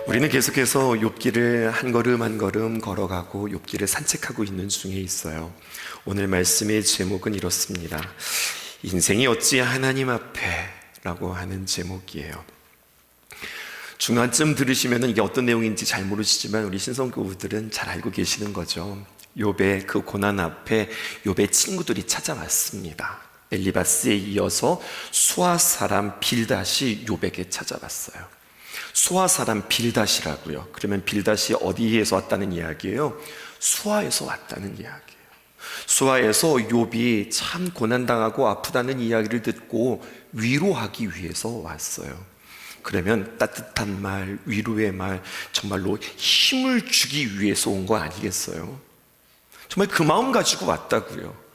우리는 계속해서 욥기를 한 걸음 한 걸음 걸어가고 욥기를 산책하고 있는 중에 있어요. 오늘 말씀의 제목은 이렇습니다. 인생이 어찌 하나님 앞에 라고 하는 제목이에요. 중간쯤 들으시면 이게 어떤 내용인지 잘 모르시지만 우리 신성교우들은 잘 알고 계시는 거죠. 욥의 그 고난 앞에 욥의 친구들이 찾아왔습니다. 엘리바스에 이어서 수아 사람 빌닷이 욥에게 찾아왔어요. 수아 사람 빌닷이라고요. 그러면 빌닷이 어디에서 왔다는 이야기예요? 수아에서 왔다는 이야기예요. 수아에서 욥이 참 고난당하고 아프다는 이야기를 듣고 위로하기 위해서 왔어요. 그러면 따뜻한 말, 위로의 말, 정말로 힘을 주기 위해서 온 거 아니겠어요? 정말 그 마음 가지고 왔다고요.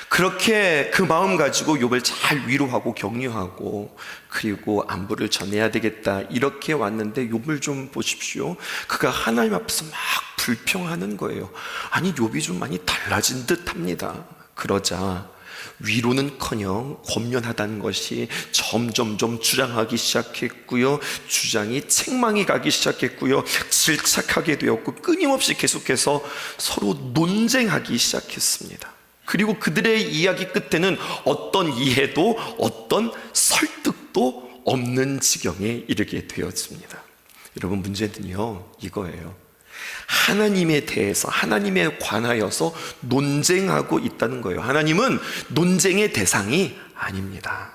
그렇게 그 마음 가지고 욥을 잘 위로하고 격려하고 그리고 안부를 전해야 되겠다 이렇게 왔는데 욥을 좀 보십시오. 그가 하나님 앞에서 막 불평하는 거예요. 아니 욥이 좀 많이 달라진 듯 합니다. 그러자 위로는커녕 권면하다는 것이 점점점 주장하기 시작했고요. 주장이 책망이 가기 시작했고요. 질착하게 되었고 끊임없이 계속해서 서로 논쟁하기 시작했습니다. 그리고 그들의 이야기 끝에는 어떤 이해도 어떤 설득도 없는 지경에 이르게 되었습니다. 여러분, 문제는요 이거예요. 하나님에 대해서, 하나님에 관하여서 논쟁하고 있다는 거예요. 하나님은 논쟁의 대상이 아닙니다.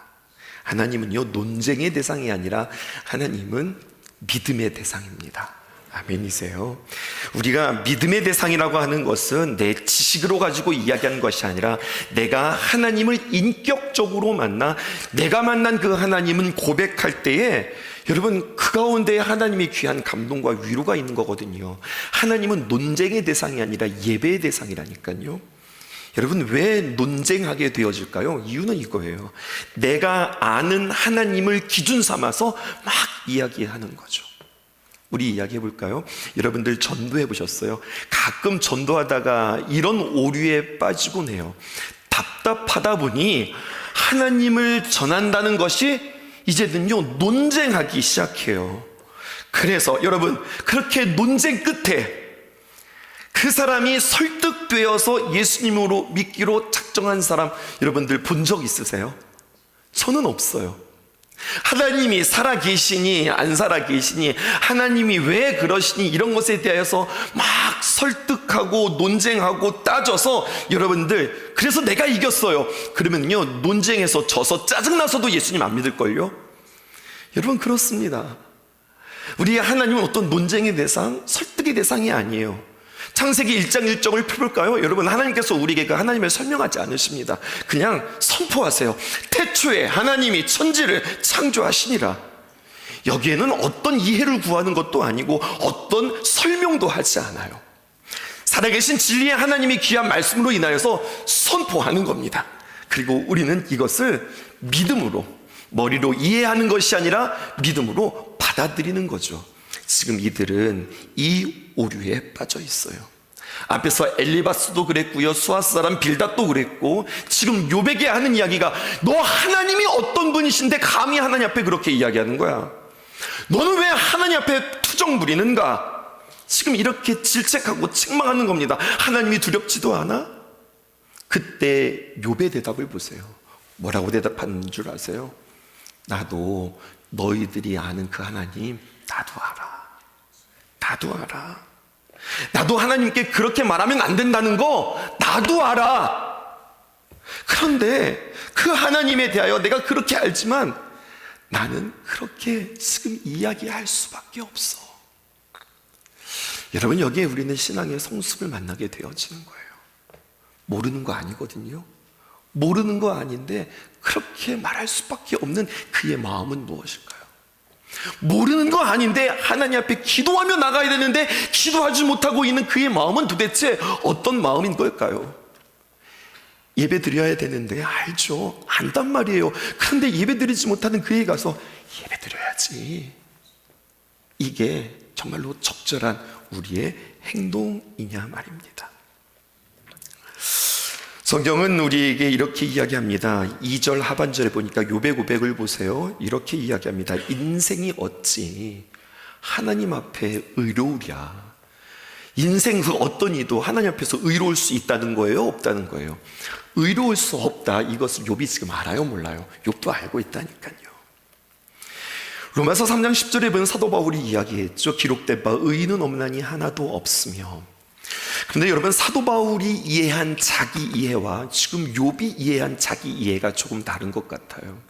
하나님은요 논쟁의 대상이 아니라 하나님은 믿음의 대상입니다. 아멘이세요? 우리가 믿음의 대상이라고 하는 것은 내 지식으로 가지고 이야기하는 것이 아니라 내가 하나님을 인격적으로 만나 내가 만난 그 하나님은 고백할 때에 여러분 그 가운데 하나님의 귀한 감동과 위로가 있는 거거든요. 하나님은 논쟁의 대상이 아니라 예배의 대상이라니까요. 여러분 왜 논쟁하게 되어질까요? 이유는 이거예요. 내가 아는 하나님을 기준 삼아서 막 이야기하는 거죠. 우리 이야기해 볼까요? 여러분들 전도해 보셨어요? 가끔 전도하다가 이런 오류에 빠지곤 해요. 답답하다 보니 하나님을 전한다는 것이 이제는요 논쟁하기 시작해요. 그래서 여러분 그렇게 논쟁 끝에 그 사람이 설득되어서 예수님으로 믿기로 작정한 사람 여러분들 본 적 있으세요? 저는 없어요. 하나님이 살아계시니 안 살아계시니 하나님이 왜 그러시니 이런 것에 대해서 막 설득하고 논쟁하고 따져서 여러분들 그래서 내가 이겼어요 그러면요 논쟁에서 져서 짜증나서도 예수님 안 믿을걸요? 여러분 그렇습니다. 우리 하나님은 어떤 논쟁의 대상, 설득의 대상이 아니에요. 창세기 1장 1절을 펴볼까요? 여러분 하나님께서 우리에게 그 하나님을 설명하지 않으십니다. 그냥 선포하세요. 태초에 하나님이 천지를 창조하시니라. 여기에는 어떤 이해를 구하는 것도 아니고 어떤 설명도 하지 않아요. 살아계신 진리의 하나님이 귀한 말씀으로 인하여서 선포하는 겁니다. 그리고 우리는 이것을 믿음으로 머리로 이해하는 것이 아니라 믿음으로 받아들이는 거죠. 지금 이들은 이 오류에 빠져 있어요. 앞에서 엘리바스도 그랬고요, 수아 사람 빌닷도 그랬고 지금 욥에게 하는 이야기가 너 하나님이 어떤 분이신데 감히 하나님 앞에 그렇게 이야기하는 거야. 너는 왜 하나님 앞에 투정 부리는가? 지금 이렇게 질책하고 책망하는 겁니다. 하나님이 두렵지도 않아? 그때 욥의 대답을 보세요. 뭐라고 대답하는 줄 아세요? 나도 너희들이 아는 그 하나님 나도 알아. 나도 알아. 나도 하나님께 그렇게 말하면 안 된다는 거 나도 알아. 그런데 그 하나님에 대하여 내가 그렇게 알지만 나는 그렇게 지금 이야기할 수밖에 없어. 여러분 여기에 우리는 신앙의 성숙을 만나게 되어지는 거예요. 모르는 거 아니거든요. 모르는 거 아닌데 그렇게 말할 수밖에 없는 그의 마음은 무엇일까요? 모르는 거 아닌데 하나님 앞에 기도하며 나가야 되는데 기도하지 못하고 있는 그의 마음은 도대체 어떤 마음인 걸까요? 예배 드려야 되는데 알죠, 안단 말이에요. 그런데 예배 드리지 못하는 그에 가서 예배 드려야지, 이게 정말로 적절한 우리의 행동이냐 말입니다. 성경은 우리에게 이렇게 이야기합니다. 2절 하반절에 보니까 욥의 고백을 보세요. 이렇게 이야기합니다. 인생이 어찌 하나님 앞에 의로우랴. 인생 그 어떤 이도 하나님 앞에서 의로울 수 있다는 거예요? 없다는 거예요? 의로울 수 없다. 이것을 욥이 지금 알아요? 몰라요? 욥도 알고 있다니까요. 로마서 3장 10절에 보면 사도 바울이 이야기했죠. 기록된 바 의인은 없나니 하나도 없으며. 그런데 여러분, 사도 바울이 이해한 자기 이해와 지금 욥이 이해한 자기 이해가 조금 다른 것 같아요.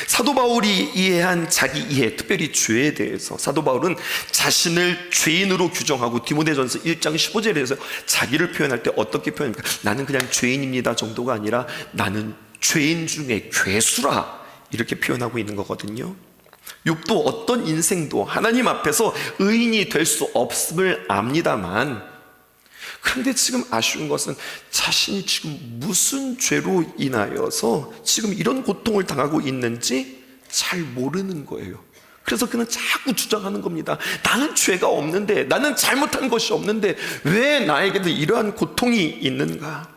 사도 바울이 이해한 자기 이해, 특별히 죄에 대해서 사도 바울은 자신을 죄인으로 규정하고 디모데전서 1장 15절에서 자기를 표현할 때 어떻게 표현합니까? 나는 그냥 죄인입니다 정도가 아니라 나는 죄인 중에 괴수라, 이렇게 표현하고 있는 거거든요. 욥도 어떤 인생도 하나님 앞에서 의인이 될 수 없음을 압니다만, 그런데 지금 아쉬운 것은 자신이 지금 무슨 죄로 인하여서 지금 이런 고통을 당하고 있는지 잘 모르는 거예요. 그래서 그는 자꾸 주장하는 겁니다. 나는 죄가 없는데, 나는 잘못한 것이 없는데 왜 나에게도 이러한 고통이 있는가?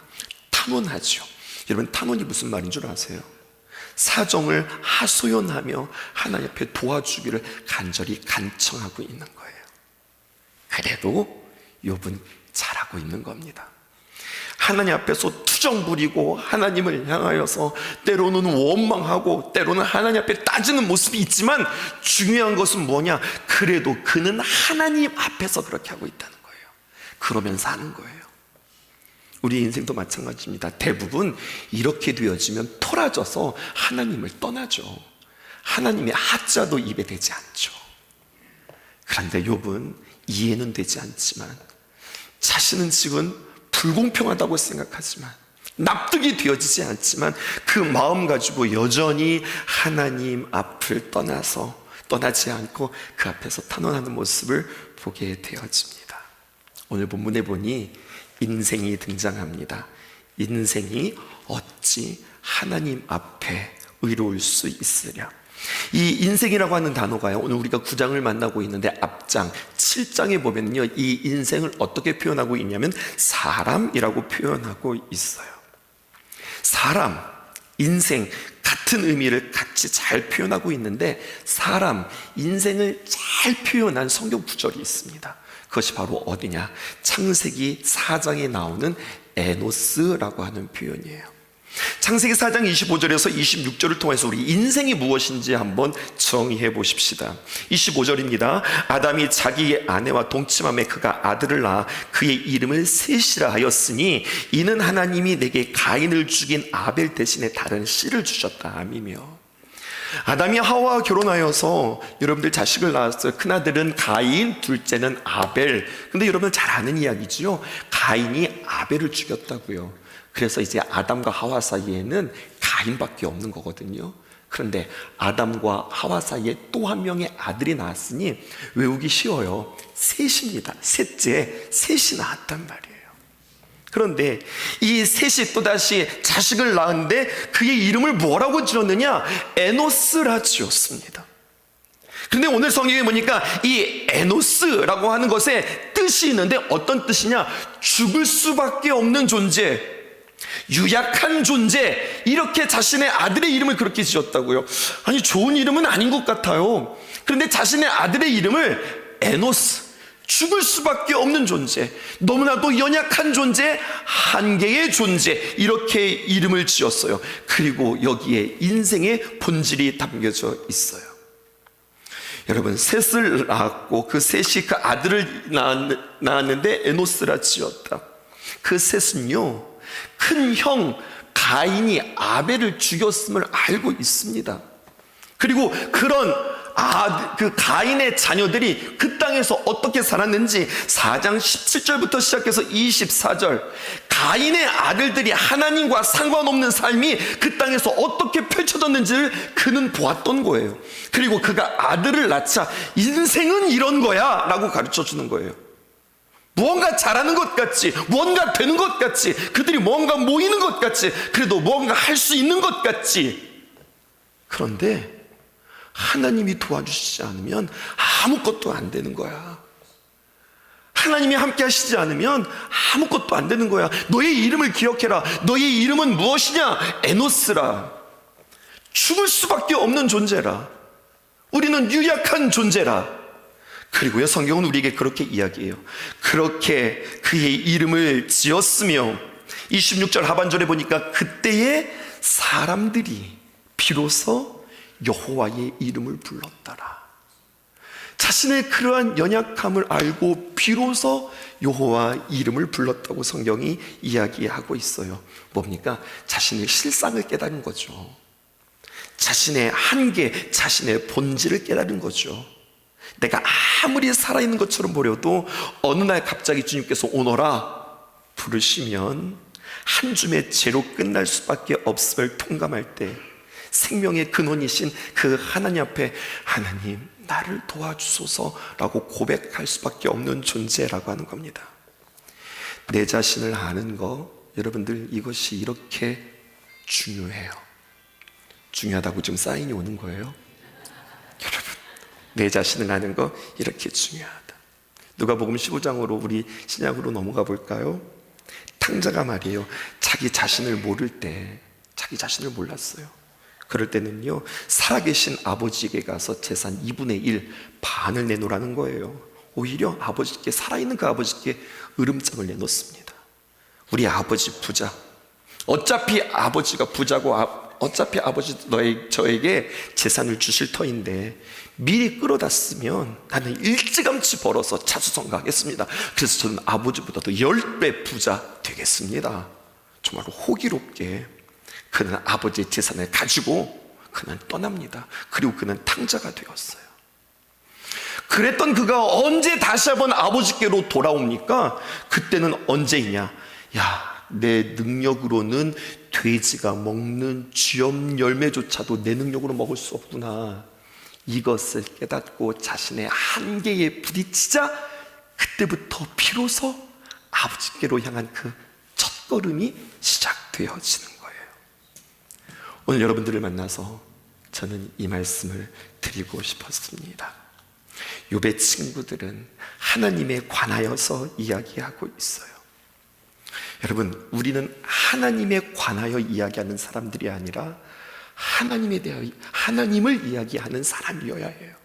탄원하죠. 여러분, 탄원이 무슨 말인 줄 아세요? 사정을 하소연하며 하나님 앞에 도와주기를 간절히 간청하고 있는 거예요. 그래도 욥은 잘하고 있는 겁니다. 하나님 앞에서 투정 부리고 하나님을 향하여서 때로는 원망하고 때로는 하나님 앞에 따지는 모습이 있지만, 중요한 것은 뭐냐? 그래도 그는 하나님 앞에서 그렇게 하고 있다는 거예요. 그러면서 하는 거예요. 우리 인생도 마찬가지입니다. 대부분 이렇게 되어지면 토라져서 하나님을 떠나죠. 하나님의 하자도 입에 대지 않죠. 그런데 욥은 이해는 되지 않지만, 자신은 지금 불공평하다고 생각하지만, 납득이 되어지지 않지만 그 마음 가지고 여전히 하나님 앞을 떠나지 않고 그 앞에서 탄원하는 모습을 보게 되어집니다. 오늘 본문에 보니 인생이 등장합니다. 인생이 어찌 하나님 앞에 의로울 수 있으랴. 이 인생이라고 하는 단어가요, 오늘 우리가 9장을 만나고 있는데 앞장 7장에 보면요, 이 인생을 어떻게 표현하고 있냐면 사람이라고 표현하고 있어요. 사람, 인생 같은 의미를 같이 잘 표현하고 있는데, 사람, 인생을 잘 표현한 성경 구절이 있습니다. 그것이 바로 어디냐? 창세기 4장에 나오는 에노스라고 하는 표현이에요. 창세기 4장 25절에서 26절을 통해서 우리 인생이 무엇인지 한번 정의해 보십시다. 25절입니다. 아담이 자기의 아내와 동침함에 그가 아들을 낳아 그의 이름을 셋이라 하였으니 이는 하나님이 내게 가인을 죽인 아벨 대신에 다른 씨를 주셨다 함이며, 아담이 하와와 결혼하여서 여러분들 자식을 낳았어요. 큰아들은 가인, 둘째는 아벨. 근데 여러분 잘 아는 이야기죠. 가인이 아벨을 죽였다고요. 그래서 이제 아담과 하와 사이에는 가인밖에 없는 거거든요. 그런데 아담과 하와 사이에 또 한 명의 아들이 나왔으니 외우기 쉬워요. 셋입니다. 셋째, 셋이 나왔단 말이에요. 그런데 이 셋이 또다시 자식을 낳았는데 그의 이름을 뭐라고 지었느냐? 에노스라 지었습니다. 그런데 오늘 성경에 보니까 이 에노스라고 하는 것에 뜻이 있는데 어떤 뜻이냐? 죽을 수밖에 없는 존재, 유약한 존재, 이렇게 자신의 아들의 이름을 그렇게 지었다고요. 아니, 좋은 이름은 아닌 것 같아요. 그런데 자신의 아들의 이름을 에노스, 죽을 수밖에 없는 존재, 너무나도 연약한 존재, 한계의 존재, 이렇게 이름을 지었어요. 그리고 여기에 인생의 본질이 담겨져 있어요. 여러분, 셋을 낳았고 그 셋이 그 아들을 낳았는데 에노스라 지었다. 그 셋은요, 큰 형 가인이 아벨을 죽였음을 알고 있습니다. 그리고 그런 그 가인의 자녀들이 그 땅에서 어떻게 살았는지 4장 17절부터 시작해서 24절, 가인의 아들들이 하나님과 상관없는 삶이 그 땅에서 어떻게 펼쳐졌는지를 그는 보았던 거예요. 그리고 그가 아들을 낳자 인생은 이런 거야 라고 가르쳐 주는 거예요. 무언가 잘하는 것 같지, 무언가 되는 것 같지, 그들이 무언가 모이는 것 같지, 그래도 무언가 할 수 있는 것 같지. 그런데 하나님이 도와주시지 않으면 아무것도 안 되는 거야. 하나님이 함께 하시지 않으면 아무것도 안 되는 거야. 너의 이름을 기억해라. 너의 이름은 무엇이냐? 에노스라. 죽을 수밖에 없는 존재라. 우리는 유약한 존재라. 그리고요, 성경은 우리에게 그렇게 이야기해요. 그렇게 그의 이름을 지었으며 26절 하반절에 보니까 그때의 사람들이 비로소 여호와의 이름을 불렀더라. 자신의 그러한 연약함을 알고 비로소 여호와 이름을 불렀다고 성경이 이야기하고 있어요. 뭡니까? 자신의 실상을 깨달은 거죠. 자신의 한계, 자신의 본질을 깨달은 거죠. 내가 아무리 살아있는 것처럼 보여도 어느 날 갑자기 주님께서 오너라 부르시면 한 줌의 죄로 끝날 수밖에 없음을 통감할 때 생명의 근원이신 그 하나님 앞에 하나님 나를 도와주소서라고 고백할 수밖에 없는 존재라고 하는 겁니다. 내 자신을 아는 거, 여러분들 이것이 이렇게 중요해요. 중요하다고 지금 사인이 오는 거예요. 여러분, 내 자신을 아는 거 이렇게 중요하다. 누가복음 15장으로 우리 신약으로 넘어가 볼까요? 탕자가 말이에요, 자기 자신을 모를 때, 자기 자신을 몰랐어요. 그럴 때는요, 살아계신 아버지에게 가서 재산 2분의 1 반을 내놓으라는 거예요. 오히려 아버지께, 살아있는 그 아버지께 으름장을 내놓습니다. 우리 아버지 부자, 어차피 아버지가 부자고 어차피 아버지 저에게 재산을 주실 터인데 미리 끌어다 쓰면 나는 일찌감치 벌어서 차수성가하겠습니다. 그래서 저는 아버지보다도 10배 부자 되겠습니다. 정말 호기롭게 그는 아버지의 재산을 가지고 그는 떠납니다. 그리고 그는 탕자가 되었어요. 그랬던 그가 언제 다시 한번 아버지께로 돌아옵니까? 그때는 언제이냐? 야, 내 능력으로는 돼지가 먹는 쥐염 열매조차도 내 능력으로 먹을 수 없구나. 이것을 깨닫고 자신의 한계에 부딪히자 그때부터 비로소 아버지께로 향한 그 첫걸음이 시작되어지는 거예요. 오늘 여러분들을 만나서 저는 이 말씀을 드리고 싶었습니다. 욥의 친구들은 하나님에 관하여서 이야기하고 있어요. 여러분, 우리는 하나님에 관하여 이야기하는 사람들이 아니라 하나님에 대하여, 하나님을 이야기하는 사람이어야 해요.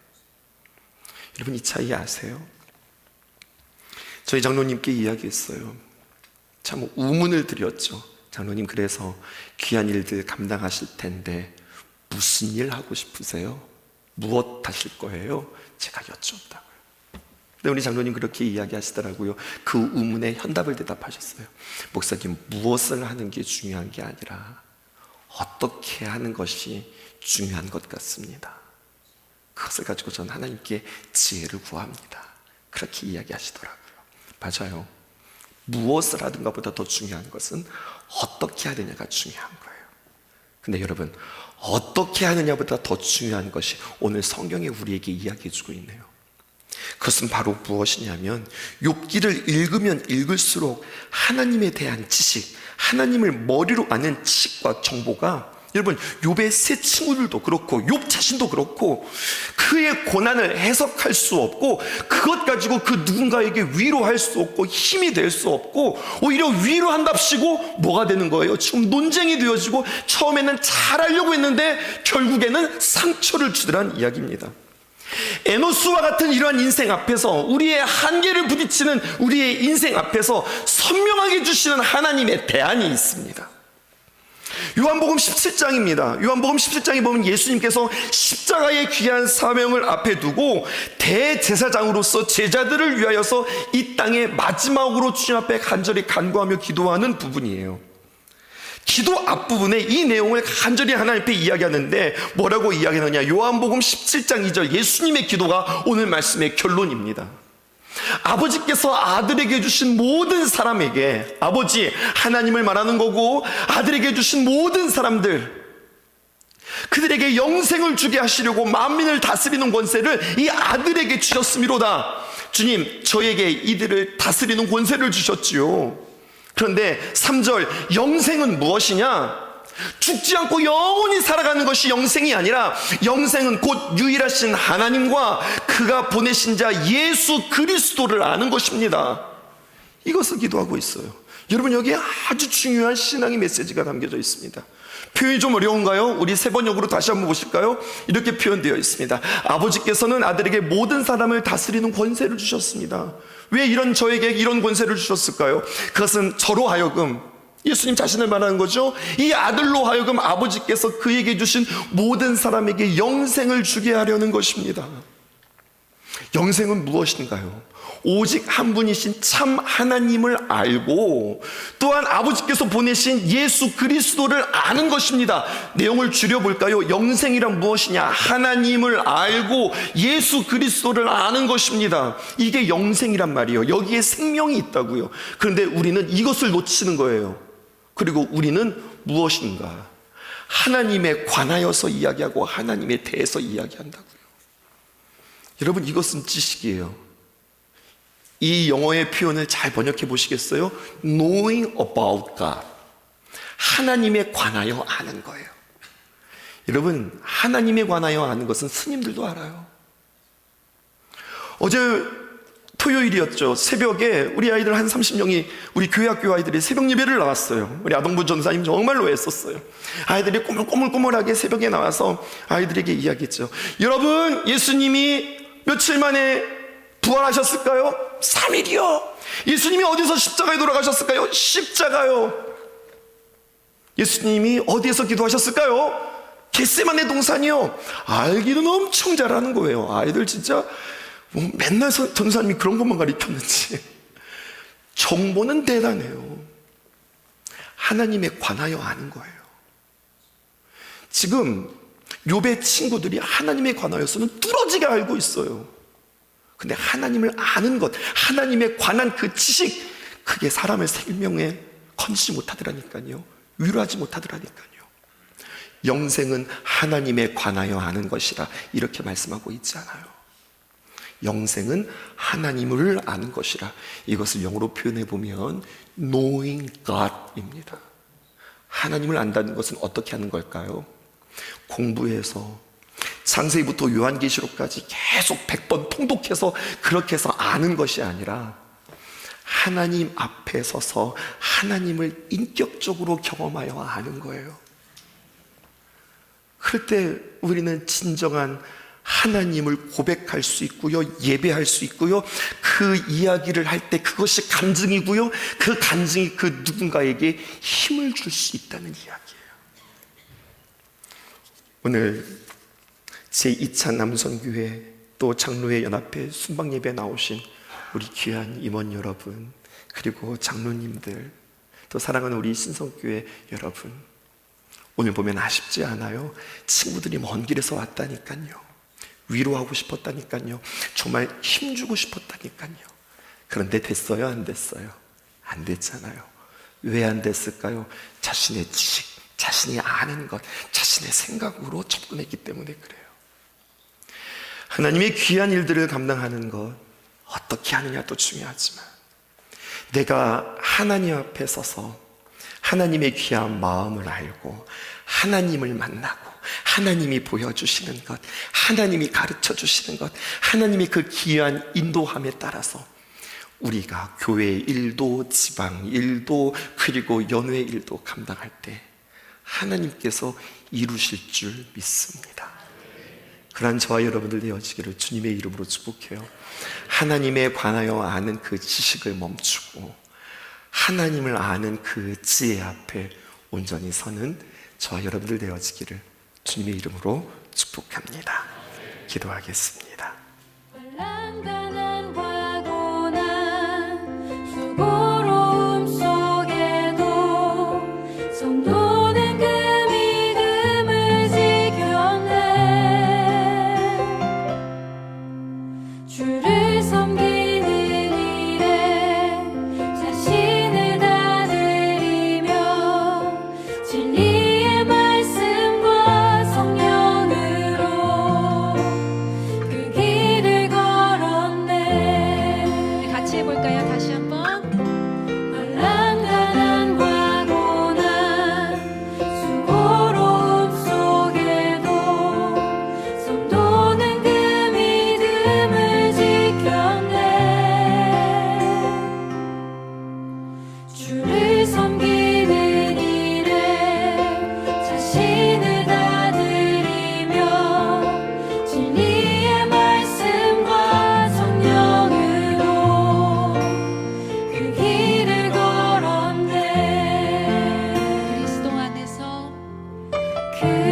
여러분, 이 차이 아세요? 저희 장로님께 이야기했어요. 참 우문을 드렸죠. 장로님, 그래서 귀한 일들 감당하실 텐데 무슨 일 하고 싶으세요? 무엇 하실 거예요? 제가 여쭈었다고요. 근데 우리 장로님 그렇게 이야기하시더라고요. 그 우문에 현답을 대답하셨어요. 목사님, 무엇을 하는 게 중요한 게 아니라 어떻게 하는 것이 중요한 것 같습니다. 그것을 가지고 저는 하나님께 지혜를 구합니다. 그렇게 이야기하시더라고요. 맞아요. 무엇을 하든가 보다 더 중요한 것은 어떻게 하느냐가 중요한 거예요. 근데 여러분, 어떻게 하느냐보다 더 중요한 것이 오늘 성경에 우리에게 이야기해주고 있네요. 그것은 바로 무엇이냐면 욥기를 읽으면 읽을수록 하나님에 대한 지식, 하나님을 머리로 아는 지식과 정보가, 여러분, 욥의 세 친구들도 그렇고 욥 자신도 그렇고 그의 고난을 해석할 수 없고 그것 가지고 그 누군가에게 위로할 수 없고 힘이 될 수 없고 오히려 위로한답시고 뭐가 되는 거예요? 지금 논쟁이 되어지고 처음에는 잘하려고 했는데 결국에는 상처를 주더란 이야기입니다. 에노스와 같은 이러한 인생 앞에서, 우리의 한계를 부딪히는 우리의 인생 앞에서 선명하게 주시는 하나님의 대안이 있습니다. 요한복음 17장입니다. 요한복음 17장에 보면 예수님께서 십자가의 귀한 사명을 앞에 두고 대제사장으로서 제자들을 위하여서 이 땅에 마지막으로 주님 앞에 간절히 간구하며 기도하는 부분이에요. 기도 앞부분에 이 내용을 간절히 하나님 앞에 이야기하는데 뭐라고 이야기하느냐? 요한복음 17장 2절, 예수님의 기도가 오늘 말씀의 결론입니다. 아버지께서 아들에게 주신 모든 사람에게, 아버지 하나님을 말하는 거고, 아들에게 주신 모든 사람들, 그들에게 영생을 주게 하시려고 만민을 다스리는 권세를 이 아들에게 주셨음이로다. 주님, 저에게 이들을 다스리는 권세를 주셨지요. 그런데 3절, 영생은 무엇이냐? 죽지 않고 영원히 살아가는 것이 영생이 아니라 영생은 곧 유일하신 하나님과 그가 보내신 자 예수 그리스도를 아는 것입니다. 이것을 기도하고 있어요. 여러분, 여기에 아주 중요한 신앙의 메시지가 담겨져 있습니다. 표현이 좀 어려운가요? 우리 세 번역으로 다시 한번 보실까요? 이렇게 표현되어 있습니다. 아버지께서는 아들에게 모든 사람을 다스리는 권세를 주셨습니다. 왜 저에게 이런 권세를 주셨을까요? 그것은 저로 하여금, 예수님 자신을 말하는 거죠. 이 아들로 하여금 아버지께서 그에게 주신 모든 사람에게 영생을 주게 하려는 것입니다. 영생은 무엇인가요? 오직 한 분이신 참 하나님을 알고 또한 아버지께서 보내신 예수 그리스도를 아는 것입니다. 내용을 줄여볼까요? 영생이란 무엇이냐? 하나님을 알고 예수 그리스도를 아는 것입니다. 이게 영생이란 말이에요. 여기에 생명이 있다고요. 그런데 우리는 이것을 놓치는 거예요. 그리고 우리는 무엇인가? 하나님에 관하여서 이야기하고 하나님에 대해서 이야기한다고요. 여러분, 이것은 지식이에요. 이 영어의 표현을 잘 번역해 보시겠어요? Knowing about God. 하나님에 관하여 아는 거예요. 여러분, 하나님에 관하여 아는 것은 스님들도 알아요. 어제 토요일이었죠. 새벽에 우리 아이들 한 30명이, 우리 교회 학교 아이들이 새벽 예배를 나왔어요. 우리 아동부 전사님 정말로 애썼어요. 아이들이 꼬물꼬물하게 새벽에 나와서 아이들에게 이야기했죠. 여러분, 예수님이 며칠 만에 부활하셨을까요? 3일이요. 예수님이 어디서 십자가에 돌아가셨을까요? 십자가요. 예수님이 어디에서 기도하셨을까요? 겟세마네 동산이요. 알기는 엄청 잘하는 거예요. 아이들 진짜 맨날 전사님이 그런 것만 가르쳤는지 정보는 대단해요. 하나님에 관하여 아는 거예요. 지금 욥의 친구들이 하나님에 관하여서는 뚫어지게 알고 있어요. 근데 하나님을 아는 것, 하나님에 관한 그 지식, 그게 사람의 생명에 건지지 못하더라니까요. 위로하지 못하더라니까요. 영생은 하나님에 관하여 아는 것이라 이렇게 말씀하고 있지 않아요. 영생은 하나님을 아는 것이라. 이것을 영어로 표현해 보면 knowing God입니다. 하나님을 안다는 것은 어떻게 하는 걸까요? 공부해서 창세기부터 요한계시록까지 계속 100번 통독해서 그렇게 해서 아는 것이 아니라 하나님 앞에 서서 하나님을 인격적으로 경험하여 아는 거예요. 그럴 때 우리는 진정한 하나님을 고백할 수 있고요, 예배할 수 있고요, 그 이야기를 할 때 그것이 간증이고요, 그 간증이 그 누군가에게 힘을 줄 수 있다는 이야기예요. 오늘 제2차 남선교회 또 장로회 연합회 순방예배에 나오신 우리 귀한 임원 여러분, 그리고 장로님들, 또 사랑하는 우리 신성교회 여러분, 오늘 보면 아쉽지 않아요? 친구들이 먼 길에서 왔다니까요. 위로하고 싶었다니까요. 정말 힘주고 싶었다니까요. 그런데 됐어요? 안 됐어요? 안 됐잖아요. 왜 안 됐을까요? 자신의 지식, 자신이 아는 것, 자신의 생각으로 접근했기 때문에 그래요. 하나님의 귀한 일들을 감당하는 것, 어떻게 하느냐도 중요하지만 내가 하나님 앞에 서서 하나님의 귀한 마음을 알고 하나님을 만나고 하나님이 보여주시는 것, 하나님이 가르쳐 주시는 것, 하나님의 그 귀한 인도함에 따라서 우리가 교회 일도, 지방 일도, 그리고 연회 일도 감당할 때 하나님께서 이루실 줄 믿습니다. 그러한 저와 여러분들 되어지기를 주님의 이름으로 축복해요. 하나님에 관하여 아는 그 지식을 멈추고 하나님을 아는 그 지혜 앞에 온전히 서는 저와 여러분들 되어지기를 주님의 이름으로 축복합니다. 기도하겠습니다. 그 그